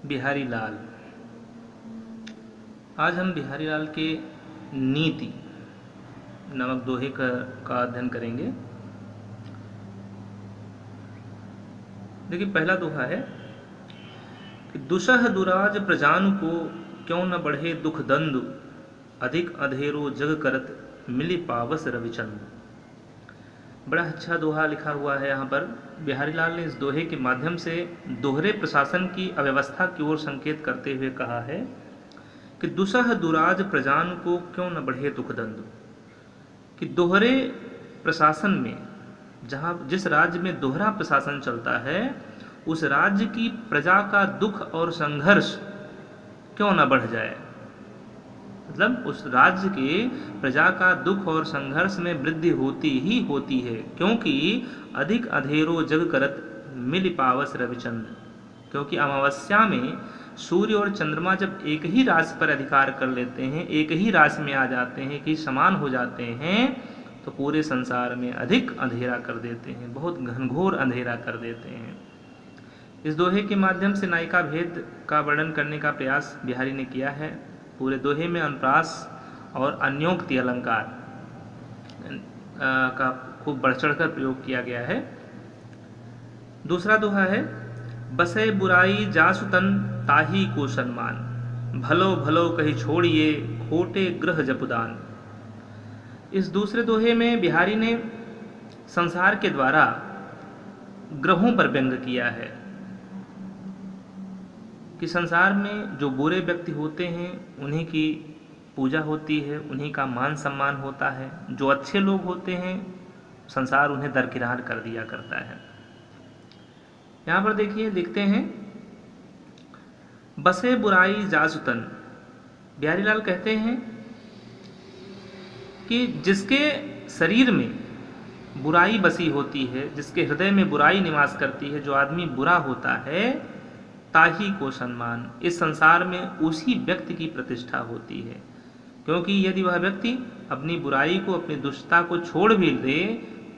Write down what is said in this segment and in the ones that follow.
बिहारी लाल। आज हम बिहारी लाल के नीति नामक दोहे का अध्ययन करेंगे। देखिए, पहला दोहा है कि दुसह दुराज प्रजानु को क्यों न बढ़े दुख दंदु, अधिक अधेरो जग करत मिली पावस रविचंद। बड़ा अच्छा दोहा लिखा हुआ है यहाँ पर। बिहारी लाल ने इस दोहे के माध्यम से दोहरे प्रशासन की अव्यवस्था की ओर संकेत करते हुए कहा है कि दुसह दुराज प्रजान को क्यों न बढ़े दुख दंड। कि दोहरे प्रशासन में, जहाँ जिस राज्य में दोहरा प्रशासन चलता है, उस राज्य की प्रजा का दुख और संघर्ष क्यों न बढ़ जाए। मतलब उस राज्य के प्रजा का दुख और संघर्ष में वृद्धि होती ही होती है, क्योंकि अधिक अधेरो जग करत मिल पावस रविचंद्र। क्योंकि अमावस्या में सूर्य और चंद्रमा जब एक ही राशि पर अधिकार कर लेते हैं, एक ही राशि में आ जाते हैं, कि समान हो जाते हैं, तो पूरे संसार में अधिक अंधेरा कर देते हैं, बहुत घनघोर अंधेरा कर देते हैं। इस दोहे के माध्यम से नायिका भेद का वर्णन करने का प्रयास बिहारी ने किया है। पूरे दोहे में अनुप्रास और अन्योक्ति अलंकार का खूब बढ़ चढ़कर प्रयोग किया गया है। दूसरा दोहा है बसे बुराई जासुतन ताही को सम्मान, भलो भलो कही छोड़िए खोटे ग्रह जपुदान। इस दूसरे दोहे में बिहारी ने संसार के द्वारा ग्रहों पर व्यंग किया है कि संसार में जो बुरे व्यक्ति होते हैं उन्हीं की पूजा होती है, उन्हीं का मान सम्मान होता है। जो अच्छे लोग होते हैं संसार उन्हें दरकिनार कर दिया करता है। यहाँ पर देखिए, लिखते हैं बसे बुराई जासुतन। बिहारी लाल कहते हैं कि जिसके शरीर में बुराई बसी होती है, जिसके हृदय में बुराई निवास करती है, जो आदमी बुरा होता है, ताही को सम्मान, इस संसार में उसी व्यक्ति की प्रतिष्ठा होती है। क्योंकि यदि वह व्यक्ति अपनी बुराई को, अपनी दुष्टता को छोड़ भी दे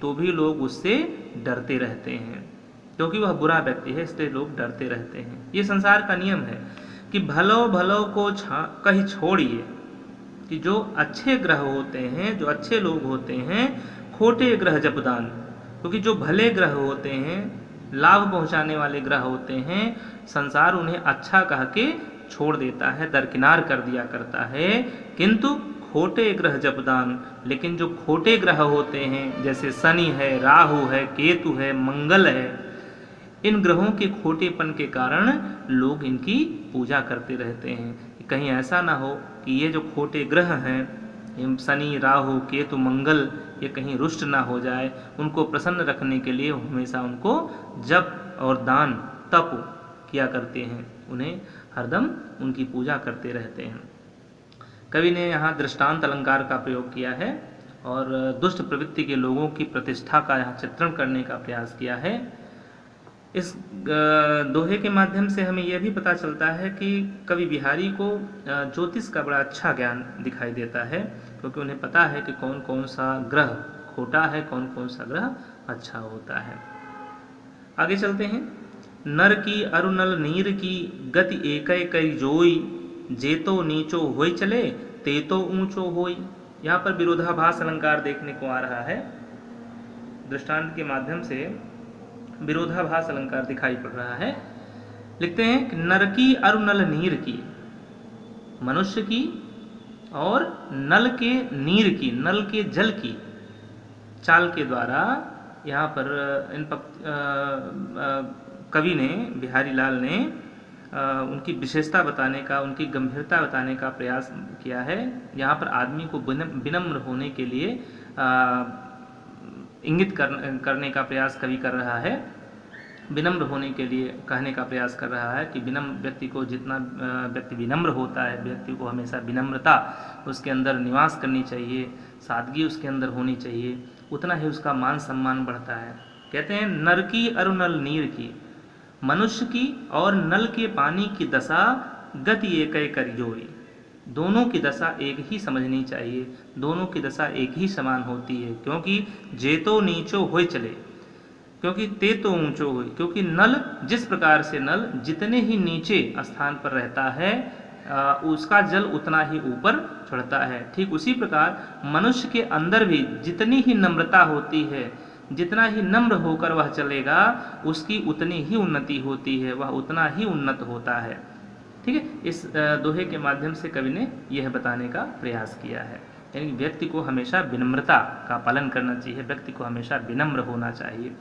तो भी लोग उससे डरते रहते हैं, क्योंकि वह बुरा व्यक्ति है, इसलिए लोग डरते रहते हैं। ये संसार का नियम है कि भलो भलो को कहीं छोड़िए, कि जो अच्छे ग्रह होते हैं, जो अच्छे लोग होते हैं, खोटे ग्रह जपदान। क्योंकि जो भले ग्रह होते हैं, लाभ पहुंचाने वाले ग्रह होते हैं, संसार उन्हें अच्छा कह के छोड़ देता है, दरकिनार कर दिया करता है। किंतु खोटे ग्रह जपदान, लेकिन जो खोटे ग्रह होते हैं, जैसे शनि है, राहु है, केतु है, मंगल है, इन ग्रहों के खोटेपन के कारण लोग इनकी पूजा करते रहते हैं। कहीं ऐसा ना हो कि ये जो खोटे ग्रह हैं, शनि, राहु, केतु, मंगल, ये कहीं रुष्ट ना हो जाए। उनको प्रसन्न रखने के लिए हमेशा उनको जप और दान तप किया करते हैं, उन्हें हरदम उनकी पूजा करते रहते हैं। कवि ने यहाँ दृष्टांत अलंकार का प्रयोग किया है और दुष्ट प्रवृत्ति के लोगों की प्रतिष्ठा का यहाँ चित्रण करने का प्रयास किया है। इस दोहे के माध्यम से हमें यह भी पता चलता है कि कवि बिहारी को ज्योतिष का बड़ा अच्छा ज्ञान दिखाई देता है, क्योंकि उन्हें पता है कि कौन कौन सा ग्रह खोटा है, कौन कौन सा ग्रह अच्छा होता है। आगे चलते हैं। नर की अरुणल नीर की गति एकै कई जोई, जेतो नीचो होई चले तेतो ऊंचो होई। यहाँ पर विरोधाभास अलंकार देखने को आ रहा है। दृष्टांत के माध्यम से विरोधाभास अलंकार दिखाई पड़ रहा है। लिखते हैं कि नर की अरुणल नीर की, मनुष्य की, और नल के नीर की, नल के जल की चाल के द्वारा यहाँ पर इन कवि ने, बिहारी लाल ने उनकी विशेषता बताने का, उनकी गंभीरता बताने का प्रयास किया है। यहाँ पर आदमी को विनम्र होने के लिए इंगित करने का प्रयास कवि कर रहा है। विनम्र होने के लिए कहने का प्रयास कर रहा है कि विनम्र व्यक्ति को, जितना व्यक्ति विनम्र होता है, व्यक्ति को हमेशा विनम्रता उसके अंदर निवास करनी चाहिए, सादगी उसके अंदर होनी चाहिए, उतना ही उसका मान सम्मान बढ़ता है। कहते हैं नर की अरुणल नीर की, मनुष्य की और नल के पानी की दशा गति एकै करि जोई। दोनों की दशा एक ही समझनी चाहिए, दोनों की दशा एक ही समान होती है। क्योंकि जेतो नीचो होय चले, क्योंकि ते तो ऊंचो हुई, क्योंकि नल जिस प्रकार से नल जितने ही नीचे स्थान पर रहता है उसका जल उतना ही ऊपर चढ़ता है, ठीक उसी प्रकार मनुष्य के अंदर भी जितनी ही नम्रता होती है, जितना ही नम्र होकर वह चलेगा उसकी उतनी ही उन्नति होती है, वह उतना ही उन्नत होता है। ठीक है, इस दोहे के माध्यम से कवि ने यह बताने का प्रयास किया है, यानी व्यक्ति को हमेशा विनम्रता का पालन करना चाहिए, व्यक्ति को हमेशा विनम्र होना चाहिए।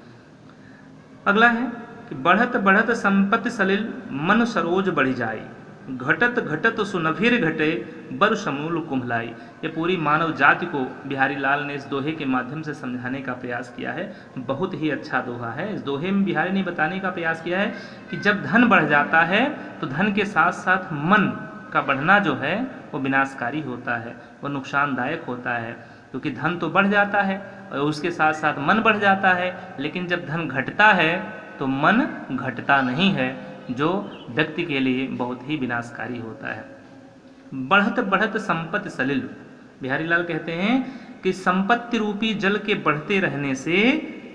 अगला है कि बढ़त बढ़त संपत्ति सलिल मन सरोज बढ़ जाई, घटत घटत सुनभिर घटे बर समूल कुम्हलाई। ये पूरी मानव जाति को बिहारी लाल ने इस दोहे के माध्यम से समझाने का प्रयास किया है। बहुत ही अच्छा दोहा है। इस दोहे में बिहारी ने बताने का प्रयास किया है कि जब धन बढ़ जाता है तो धन के साथ साथ मन का बढ़ना जो है वो विनाशकारी होता है, वो नुकसानदायक होता है, क्योंकि धन तो बढ़ जाता है और उसके साथ साथ मन बढ़ जाता है, लेकिन जब धन घटता है तो मन घटता नहीं है, जो व्यक्ति के लिए बहुत ही विनाशकारी होता है। बढ़त बढ़त संपत्ति सलिल, बिहारी लाल कहते हैं कि संपत्ति रूपी जल के बढ़ते रहने से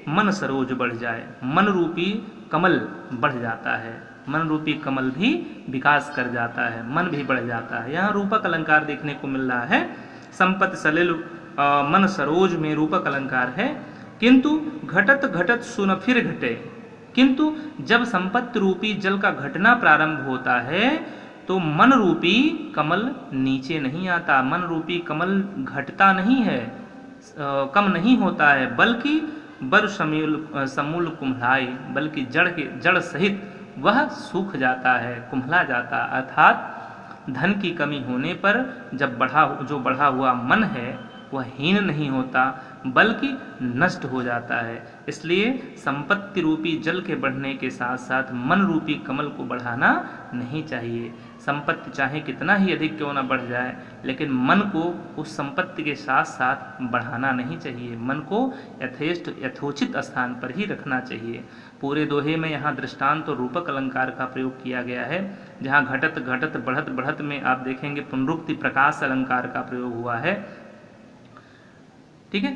मन सरोज बढ़ जाए, मन रूपी कमल बढ़ जाता है, मन रूपी कमल भी विकास कर जाता है, मन भी बढ़ जाता है। यहाँ रूपक अलंकार देखने को मिल रहा है, संपत्ति सलिल मन सरोज में रूपक अलंकार है। किंतु घटत घटत सुन फिर घटे, किंतु जब संपत्ति रूपी जल का घटना प्रारंभ होता है तो मन रूपी कमल नीचे नहीं आता, मन रूपी कमल घटता नहीं है, कम नहीं होता है, बल्कि बर समूल कुम्हलाई, बल्कि जड़ सहित वह सूख जाता है, कुम्हला जाता। अर्थात धन की कमी होने पर जब बढ़ा हुआ मन है वह हीन नहीं होता बल्कि नष्ट हो जाता है। इसलिए संपत्ति रूपी जल के बढ़ने के साथ साथ मन रूपी कमल को बढ़ाना नहीं चाहिए। संपत्ति चाहे कितना ही अधिक क्यों ना बढ़ जाए, लेकिन मन को उस संपत्ति के साथ साथ बढ़ाना नहीं चाहिए, मन को यथोचित स्थान पर ही रखना चाहिए। पूरे दोहे में यहाँ दृष्टांत और रूपक अलंकार का प्रयोग किया गया है। जहाँ घटत घटत बढ़त बढ़त में आप देखेंगे पुनरुक्ति प्रकाश अलंकार का प्रयोग हुआ है। ठीक है,